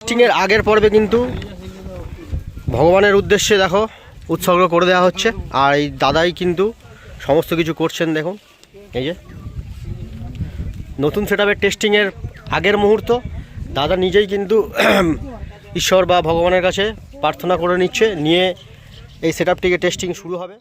টেস্টিংয়ের আগের পর্বে কিন্তু ভগবানের উদ্দেশ্যে দেখো উৎসর্গ করে দেওয়া হচ্ছে, আর এই দাদাই কিন্তু সমস্ত কিছু করছেন। দেখুন এই যে নতুন সেটআপের টেস্টিংয়ের আগের মুহূর্ত, দাদা নিজেই কিন্তু ঈশ্বর বা ভগবানের কাছে প্রার্থনা করে নিচ্ছে, নিয়ে এই সেটআপটিকে টেস্টিং শুরু হবে।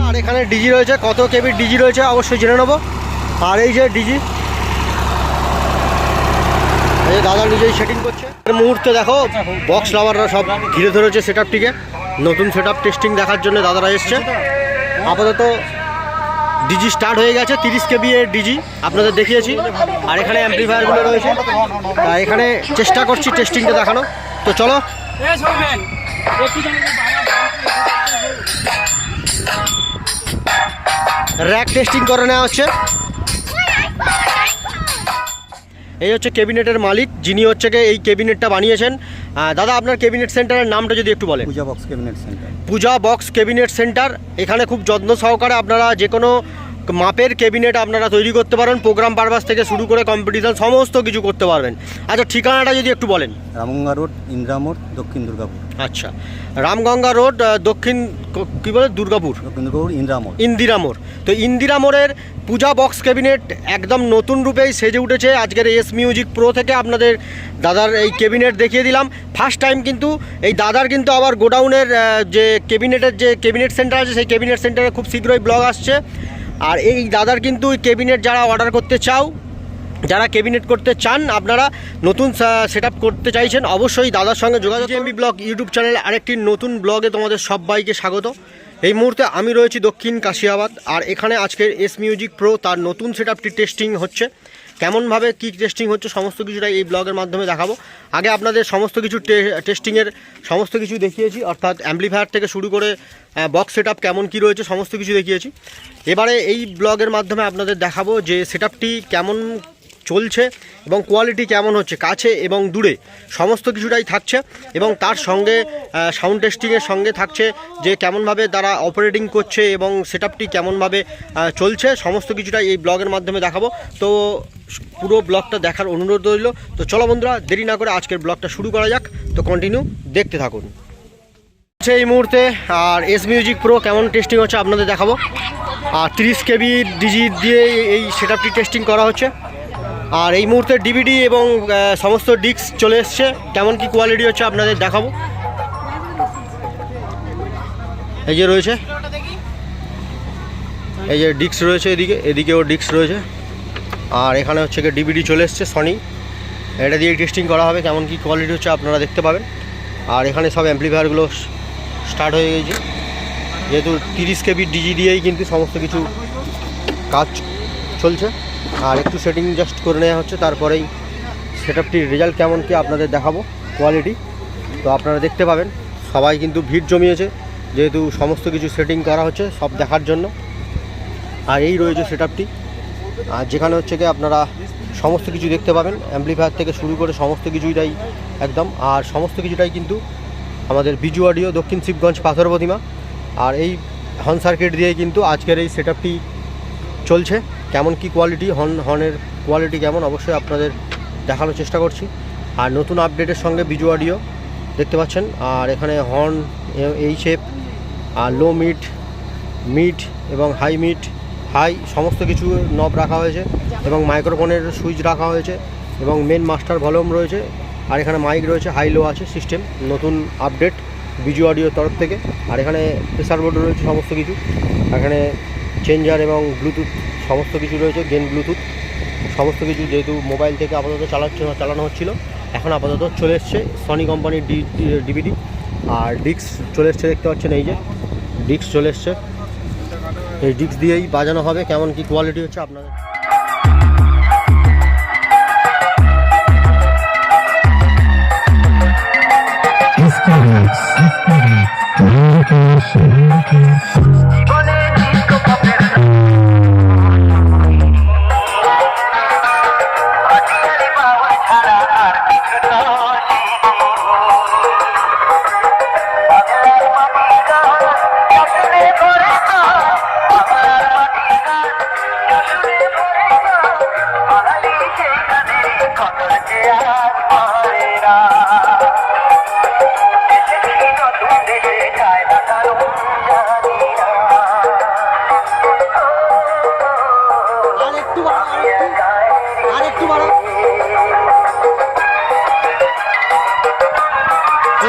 আর এখানে ডিজি রয়েছে, কত কেবির ডিজি রয়েছে অবশ্যই জেনে নেবো। আর এই যে ডিজি, এই দাদা নিজেই সেটিং করছে। এই মুহূর্তে দেখো বক্স লাভাররা সব ঘিরে ধরেছে সেটআপটিকে, নতুন সেটআপ টেস্টিং দেখার জন্য দাদারা এসছে। আপাতত ডিজি স্টার্ট হয়ে গেছে, 30 কেবি এর ডিজি আপনাদের দেখিয়েছি। আর এখানে অ্যাম্প্লিফায়ারগুলো রয়েছে, এখানে চেষ্টা করছি টেস্টিংটা দেখানো। তো চলো, র্যাক টেস্টিং করে নেওয়া হচ্ছে। এই হচ্ছে ক্যাবিনেটের মালিক, যিনি হচ্ছে এই ক্যাবিনেটটা বানিয়েছেন। দাদা আপনার ক্যাবিনেট সেন্টারের নামটা যদি একটু বলেন। পূজা বক্স ক্যাবিনেট সেন্টার। পূজা বক্স ক্যাবিনেট সেন্টার। এখানে খুব যত্ন সহকারে আপনারা যে কোনো মাপের ক্যাবিনেট আপনারা তৈরি করতে পারেন, প্রোগ্রাম পারপাস থেকে শুরু করে কম্পিটিশন সমস্ত কিছু করতে পারবেন। আচ্ছা ঠিকানাটা যদি একটু বলেন। রামগঙ্গা রোড, ইন্দিরা মোড়, দক্ষিণ দুর্গাপুর। আচ্ছা, রামগঙ্গা রোড, দক্ষিণ কী বলে দুর্গাপুর, দক্ষিণ দুর্গাপুর, ইন্দিরা মোড়। ইন্দিরা মোড়। তো ইন্দিরা মোড়ের পূজা বক্স ক্যাবিনেট একদম নতুন রূপেই সেজে উঠেছে। আজকের এস মিউজিক প্রো থেকে আপনাদের দাদার এই ক্যাবিনেট দেখিয়ে দিলাম। ফার্স্ট টাইম কিন্তু এই দাদার কিন্তু আবার গোডাউনের যে ক্যাবিনেটের যে ক্যাবিনেট সেন্টার আছে, সেই ক্যাবিনেট সেন্টারে খুব শীঘ্রই ব্লগ আসছে। আর এই দাদার কিন্তু ক্যাবিনেট যারা অর্ডার করতে চাও, যারা ক্যাবিনেট করতে চান, আপনারা নতুন সেটআপ করতে চাইছেন, অবশ্যই দাদার সঙ্গে যোগাযোগ। এমবি ব্লগ ইউটিউব চ্যানেলে আরেকটি নতুন ব্লগে তোমাদের সবাইকে স্বাগত। এই মুহূর্তে আমি রয়েছি দক্ষিণ কাশিয়াবাদ, আর এখানে আজকের এস মিউজিক প্রো তার নতুন সেটআপটি টেস্টিং হচ্ছে। কেমনভাবে কী টেস্টিং হচ্ছে সমস্ত কিছুটাই এই ব্লগের মাধ্যমে দেখাবো। আগে আপনাদের সমস্ত কিছু টেস্টিংয়ের সমস্ত কিছু দেখিয়েছি, অর্থাৎ অ্যাম্প্লিফায়ার থেকে শুরু করে বক্স সেটআপ কেমন কী রয়েছে সমস্ত কিছু দেখিয়েছি। এবারে এই ব্লগের মাধ্যমে আপনাদের দেখাবো যে সেটআপটি কেমন চলছে এবং কোয়ালিটি কেমন হচ্ছে, কাছে এবং দূরে সমস্ত কিছুটাই থাকছে। এবং তার সঙ্গে সাউন্ড টেস্টিংয়ের সঙ্গে থাকছে যে কেমনভাবে তারা অপারেটিং করছে এবং সেটআপটি কেমনভাবে চলছে, সমস্ত কিছুটাই এই ব্লগের মাধ্যমে দেখাবো। তো পুরো ব্লগটা দেখার অনুরোধ রইল। তো চলো বন্ধুরা, দেরি না করে আজকের ব্লগটা শুরু করা যাক। তো কন্টিনিউ দেখতে থাকুন। এই মুহূর্তে আর এস মিউজিক প্রো কেমন টেস্টিং হচ্ছে আপনাদের দেখাবো। আর 30 কেবি ডিজি দিয়ে এই সেটআপটি টেস্টিং করা হচ্ছে। আর এই মুহূর্তে ডিভিডি এবং সমস্ত ডিস্ক চলে এসছে, কেমন কি কোয়ালিটি হচ্ছে আপনাদের দেখাবো। এই যে রয়েছে, এই যে ডিস্ক রয়েছে, এদিকেও ডিস্ক রয়েছে। আর এখানে হচ্ছে কি ডিভিডি চলে এসছে সনি, এটা দিয়ে টেস্টিং করা হবে, কেমন কি কোয়ালিটি হচ্ছে আপনারা দেখতে পাবেন। আর এখানে সব অ্যাম্প্লিফায়ারগুলো স্টার্ট হয়ে গেছে, যেহেতু 30 কেবি ডিজি দিয়েই কিন্তু সমস্ত কিছু কাজ চলছে। আর একটু সেটিং জাস্ট করে নেওয়া হচ্ছে, তারপরেই সেটআপটির রেজাল্ট কেমন কি আপনাদের দেখাবো, কোয়ালিটি তো আপনারা দেখতে পাবেন। সবাই কিন্তু ভিড় জমিয়েছে, যেহেতু সমস্ত কিছু সেটিং করা হচ্ছে সব দেখার জন্য। আর এই রয়েছে সেটআপটি, আর যেখানে হচ্ছে কি আপনারা সমস্ত কিছু দেখতে পাবেন, অ্যাম্প্লিফায়ার থেকে শুরু করে সমস্ত কিছুটাই একদম। আর সমস্ত কিছুটাই কিন্তু আমাদের বিজু অডিও, দক্ষিণ শিবগঞ্জ, পাথর প্রতিমা। আর এই হর্ন সার্কিট দিয়ে কিন্তু আজকের এই সেটআপটি চলছে। কেমন কি কোয়ালিটি, হর্নের কোয়ালিটি কেমন অবশ্যই আপনাদের দেখানোর চেষ্টা করছি। আর নতুন আপডেটের সঙ্গে বিজু অডিও দেখতে পাচ্ছেন। আর এখানে হর্ন এই শেপ আর লো মিড মিড এবং হাই সমস্ত কিছু নব রাখা হয়েছে এবং মাইক্রোফোনের সুইচ রাখা হয়েছে এবং মেন মাস্টার ভলিউম রয়েছে, আর এখানে মাইক রয়েছে, হাই লো আছে সিস্টেম, নতুন আপডেট বিজু অডিওর তরফ থেকে। আর এখানে প্রেসার বোর্ড রয়েছে সমস্ত কিছু, এখানে চেঞ্জার এবং ব্লুটুথ সমস্ত কিছু রয়েছে, গেন ব্লুটুথ সমস্ত কিছু, যেহেতু মোবাইল থেকে আপাতত চালানো হচ্ছিল, এখন আপাতত চলে এসছে সনি কোম্পানির ডিভিডি। আর ডিস্ক চলে এসছে, দেখতে পাচ্ছেন এই যে ডিস্ক চলে এসছে, এই ডিস্ক দিয়েই বাজানো হবে। কেমন কি কোয়ালিটি হচ্ছে আপনাদের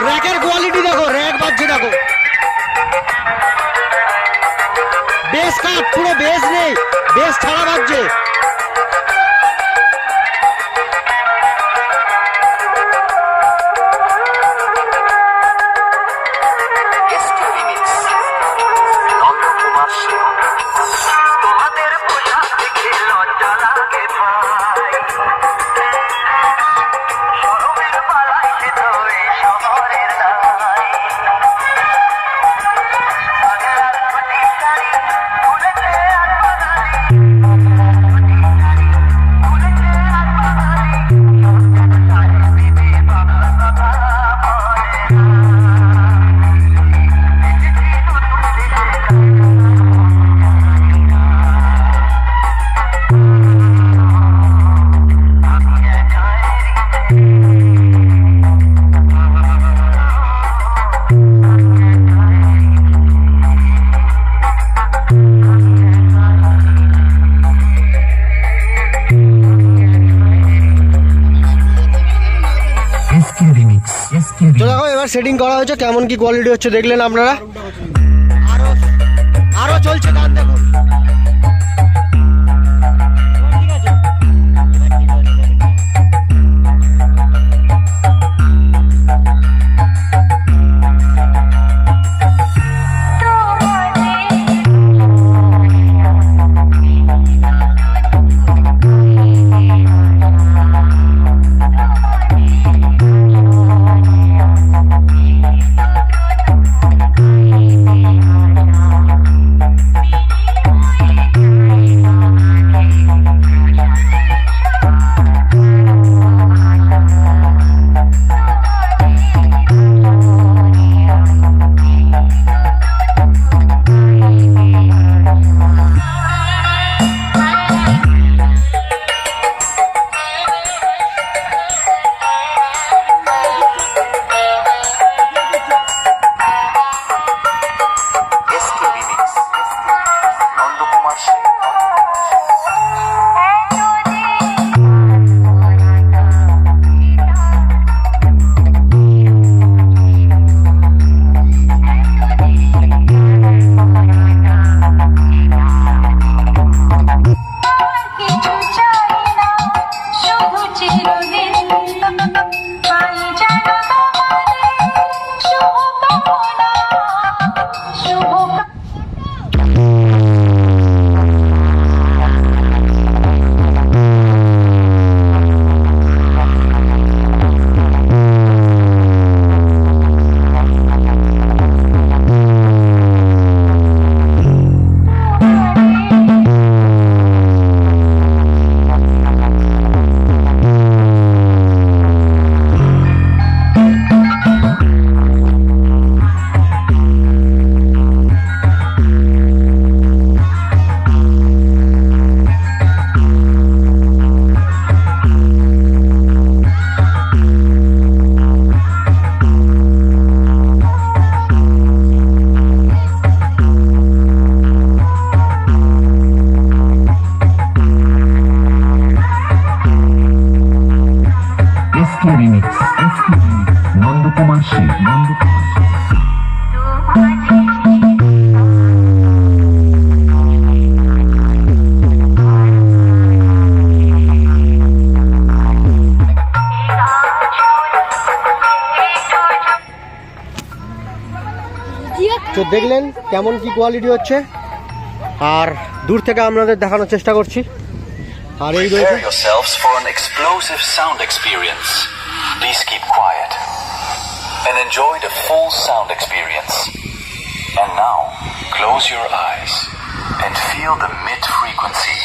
র্যাকের কোয়ালিটি দেখো, র্যাক বাজছে দেখো, বেস কাট, পুরো বেস নেই, বেস ছাড়া বাজছে। তো দেখো এবার সেটিং করা হয়েছে, কেমন কি কোয়ালিটি হচ্ছে দেখলেন আপনারা। আরো চলছে গান দেখুন। দেখলেন কেমন কি কোয়ালিটি হচ্ছে, আর দূর থেকে আপনাদের দেখানোর চেষ্টা করছি। আর এই রয়েছে Prepare yourselves for an explosive sound experience. Please keep quiet and enjoy the full sound experience. And now, close your eyes and feel the mid-frequency.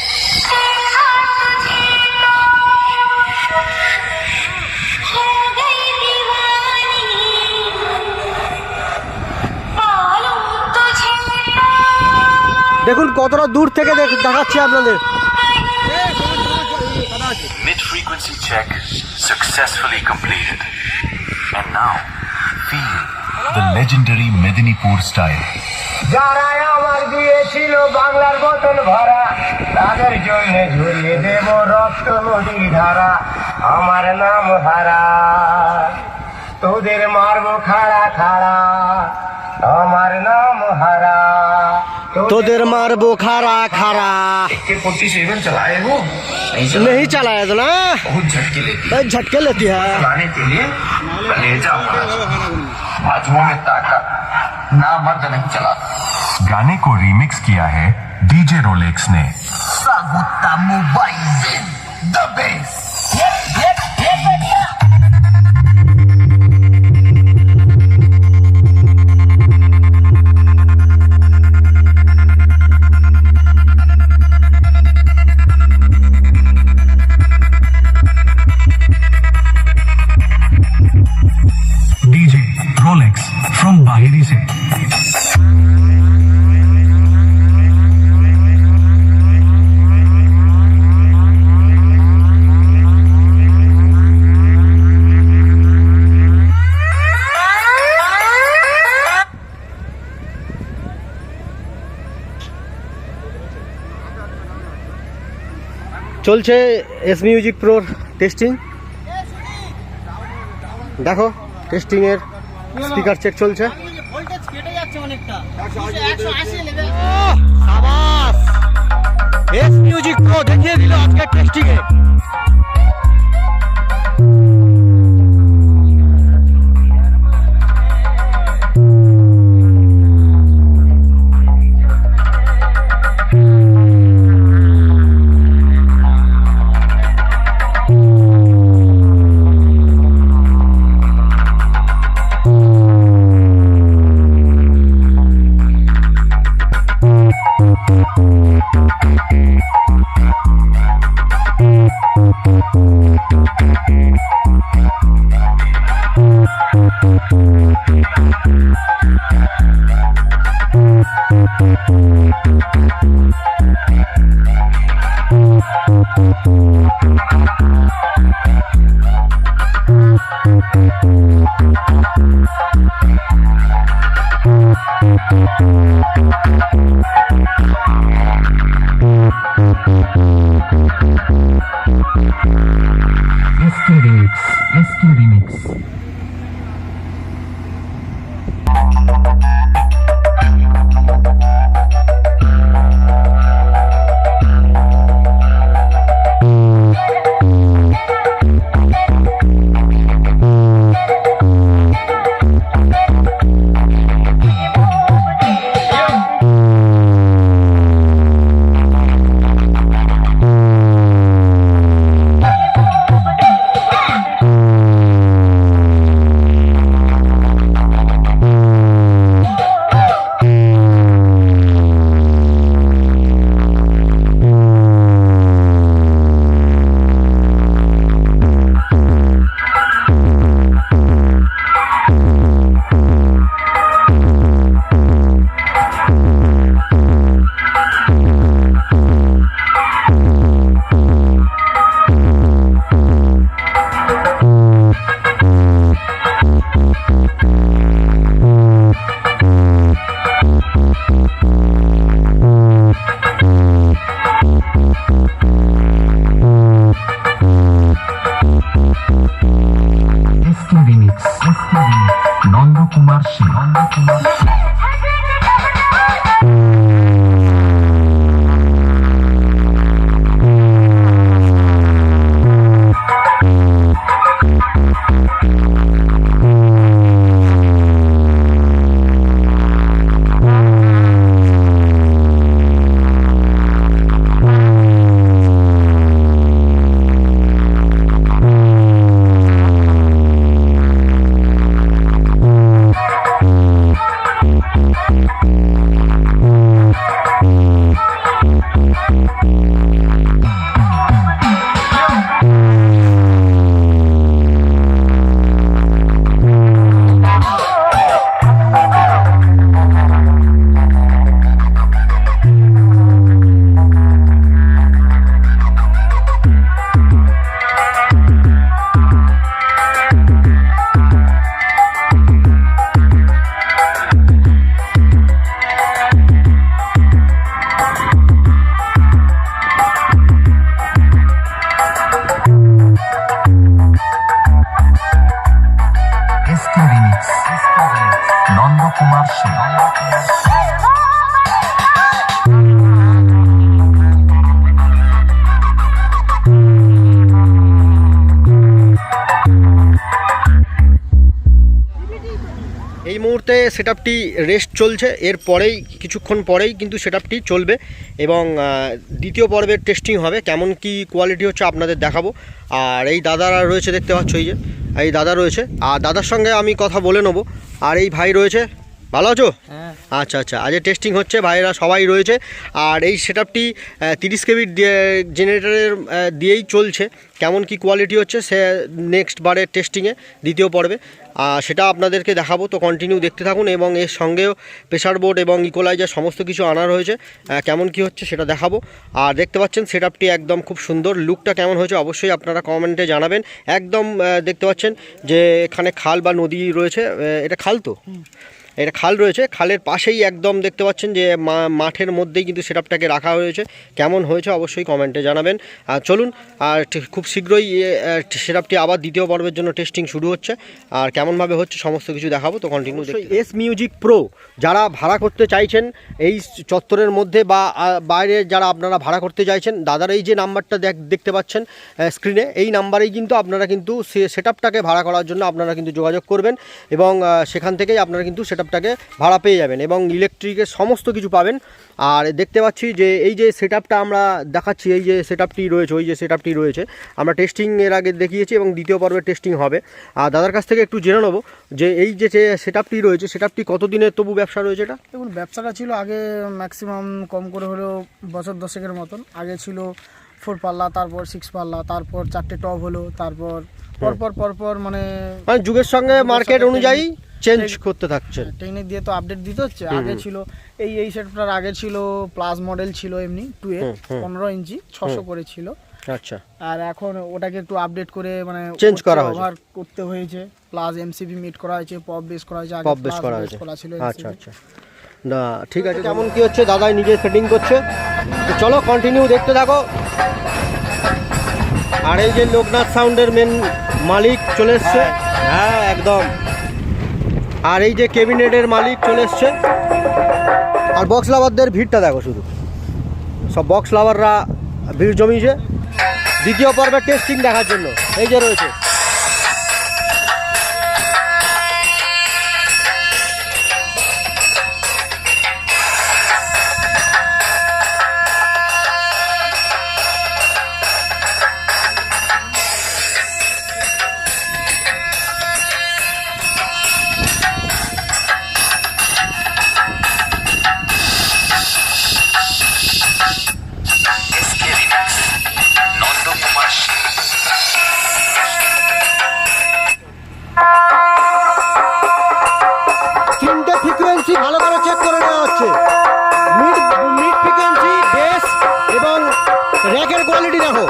দেখুন কতটা দূর থেকে দেখাচ্ছি আপনাদের। Mid-frequency check successfully completed. And now, feel the legendary Medinipur style. যারা আমার দিয়েছিল বাংলার বোতল ভরা, তাদের জন্য ঝরিয়ে দেব রক্ত নদীর ধারা। আমার নাম হারা, তোদের মারবো খাড়া খাড়া। আমার নাম হারা, তোদের মারবো খারা খারা। AK-47 चलाए वो नहीं चलाया था ना, बहुत झटके लेती भाई झटके लेती है। चलाने के लिए कलेजा होना चाहिए, बाजुओं में ताकत, ना मर्द नहीं चलाता। गाने को रीमिक्स किया है डीजे रोलेक्स ने। Saguta Mubaizen, the best. DJ Rolex from Bahiri se। চলছে এস মিউজিক প্রোর টেস্টিং। দেখো টেস্টিং এর স্পিকার চেক চলছে। ভোল্টেজ কেটে যাচ্ছে অনেকটা 180 লেভেল। সাবাস, এস মিউজিক প্রো দেখিয়ে দিল আজকে টেস্টিং এ। SK Remix। মুহূর্তে সেটআপটি রেস্ট চলছে, এর পরেই কিছুক্ষণ পরেই কিন্তু সেটআপটি চলবে এবং দ্বিতীয় পর্বের টেস্টিং হবে। কেমন কি কোয়ালিটি হচ্ছে আপনাদের দেখাবো। আর এই দাদারা রয়েছে, দেখতে পাচ্ছ এই যে এই দাদা রয়েছে, আর দাদার সঙ্গে আমি কথা বলে নেবো। আর এই ভাই রয়েছে, ভালো আছো? হ্যাঁ। আচ্ছা আচ্ছা, আজ টেস্টিং হচ্ছে, ভাইরা সবাই রয়েছে। আর এই সেটআপটি 30 কেবি জেনারেটরের দিয়েই চলছে। কেমন কি কোয়ালিটি হচ্ছে সে নেক্সট বারের টেস্টিংয়ে দ্বিতীয় পর্বে সেটা আপনাদেরকে দেখাবো। তো কন্টিনিউ দেখতে থাকুন এবং এর সঙ্গেও প্রেসার বোর্ড এবং ইকোলাইজার সমস্ত কিছু আনা রয়েছে। কেমন কি হচ্ছে সেটা দেখাবো। আর দেখতে পাচ্ছেন সেটআপটি একদম খুব সুন্দর। লুকটা কেমন হয়েছে অবশ্যই আপনারা কমেন্টে জানাবেন। একদম দেখতে পাচ্ছেন যে এখানে খাল বা নদী রয়েছে, এটা খাল তো, এটা খাল রয়েছে, খালের পাশেই একদম দেখতে পাচ্ছেন যে মাঠের মধ্যেই কিন্তু সেটআপটাকে রাখা হয়েছে। কেমন হয়েছে অবশ্যই কমেন্টে জানাবেন। আর চলুন, আর খুব শীঘ্রই সেটআপটি আবার দ্বিতীয় পর্বের জন্য টেস্টিং শুরু হচ্ছে। আর কেমনভাবে হচ্ছে সমস্ত কিছু দেখাবো। তো কন্টিনিউ এস মিউজিক প্রো যারা ভাড়া করতে চাইছেন এই চত্বরের মধ্যে বা বাইরে যারা আপনারা ভাড়া করতে চাইছেন, দাদার এই যে নাম্বারটা দেখতে পাচ্ছেন স্ক্রিনে, এই নাম্বারেই কিন্তু আপনারা কিন্তু সেটআপটাকে ভাড়া করার জন্য আপনারা কিন্তু যোগাযোগ করবেন এবং সেখান থেকেই আপনারা কিন্তু সেটআপটাকে ভাড়া পেয়ে যাবেন এবং ইলেকট্রিকের সমস্ত কিছু পাবেন। আর দেখতে পাচ্ছি যে এই যে সেটআপটা আমরা দেখাচ্ছি, এই যে সেটআপটি রয়েছে, ওই যে সেটআপটি রয়েছে, আমরা টেস্টিং এর আগে দেখিয়েছি এবং দ্বিতীয় পর্বের টেস্টিং হবে। আর দাদার কাছ থেকে একটু জেনে নেবো যে এই যে সেটআপটি রয়েছে, সেটআপটি কতদিনের তবু ব্যবসা রয়েছে এটা? দেখুন, ব্যবসাটা ছিল আগে ম্যাক্সিমাম কম করে হলেও বছর 10-এর মতন। আগে ছিল 4 পাল্লা, তারপর 6 পাল্লা, তারপর 4টে টপ হলো, তারপর পরপর মানে যুগের সঙ্গে মার্কেট অনুযায়ী চেঞ্জ করতে থাকছে। টেকনিক দিয়ে তো আপডেট দিতে হচ্ছে। আগে ছিল এই সেটটার আগে ছিল প্লাস মডেল ছিল এমনি 2 15 ইঞ্চি 600 করে ছিল। আচ্ছা। আর এখন ওটাকে একটু আপডেট করে মানে চেঞ্জ করা হয়েছে, ওভার করতে হয়েছে, প্লাস এমসিবি মিট করা হয়েছে, পপ বেস করা হয়েছে, আগে পপ বেস করা হয়েছে। ছিল। আচ্ছা আচ্ছা, না ঠিক আছে। কেমন কি হচ্ছে দাদাই নিজে সেটিং করছে, তো চলো কন্টিনিউ দেখতে থাকো। আর এই যে লোকনাথ সাউন্ডের মেন মালিক চলে এসছে, হ্যাঁ একদম। আর এই যে ক্যাবিনেটের মালিক চলে এসছে। আর বক্স লাভারদের ভিড়টা দেখো, শুধু সব বক্স লাভাররা ভিড় জমিয়েছে দ্বিতীয় পর্বের টেস্টিং দেখার জন্য। এই যে রয়েছে তিনটে ফ্রিকোয়েন্সি ভালো করে চেক করে নেওয়া হচ্ছে, মিড ফ্রিকোয়েন্সি, বেস এবং র্যাকের কোয়ালিটি দেখো।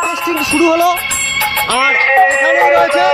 টেস্টিং শুরু হলো। আর এখানে রয়েছে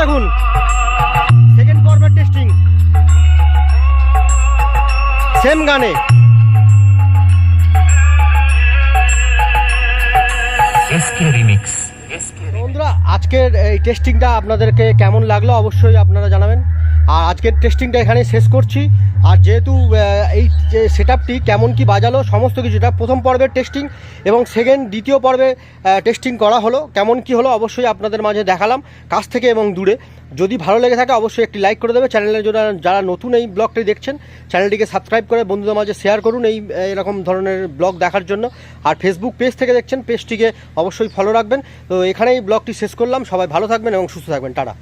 দেখুন সেকেন্ড পর্বের টেস্টিং সেম গানে। SK remix. বন্ধুরা আজকের এই টেস্টিংটা আপনাদেরকে কেমন লাগলো অবশ্যই আপনারা জানাবেন। আর আজকের টেস্টিংটা এখানেই শেষ করছি। আর যেহেতু এই যে সেটআপটি কেমন কি বাজালো সমস্ত কিছু, এটা প্রথম পর্বের টেস্টিং এবং দ্বিতীয় পর্বে টেস্টিং করা হলো, কেমন কি হলো অবশ্যই আপনাদের মাঝে দেখালাম কাছ থেকে এবং দূরে। যদি ভালো লেগে থাকে অবশ্যই একটি লাইক করে দেবে। চ্যানেলের জন্য যারা নতুন এই ব্লগটি দেখছেন চ্যানেলটিকে সাবস্ক্রাইব করে বন্ধুদের মাঝে শেয়ার করুন এরকম ধরনের ব্লগ দেখার জন্য। আর ফেসবুক পেজ থেকে দেখছেন, পেজটিকে অবশ্যই ফলো রাখবেন। তো এখানেই ব্লগটি শেষ করলাম। সবাই ভালো থাকবেন এবং সুস্থ থাকবেন। টাটা।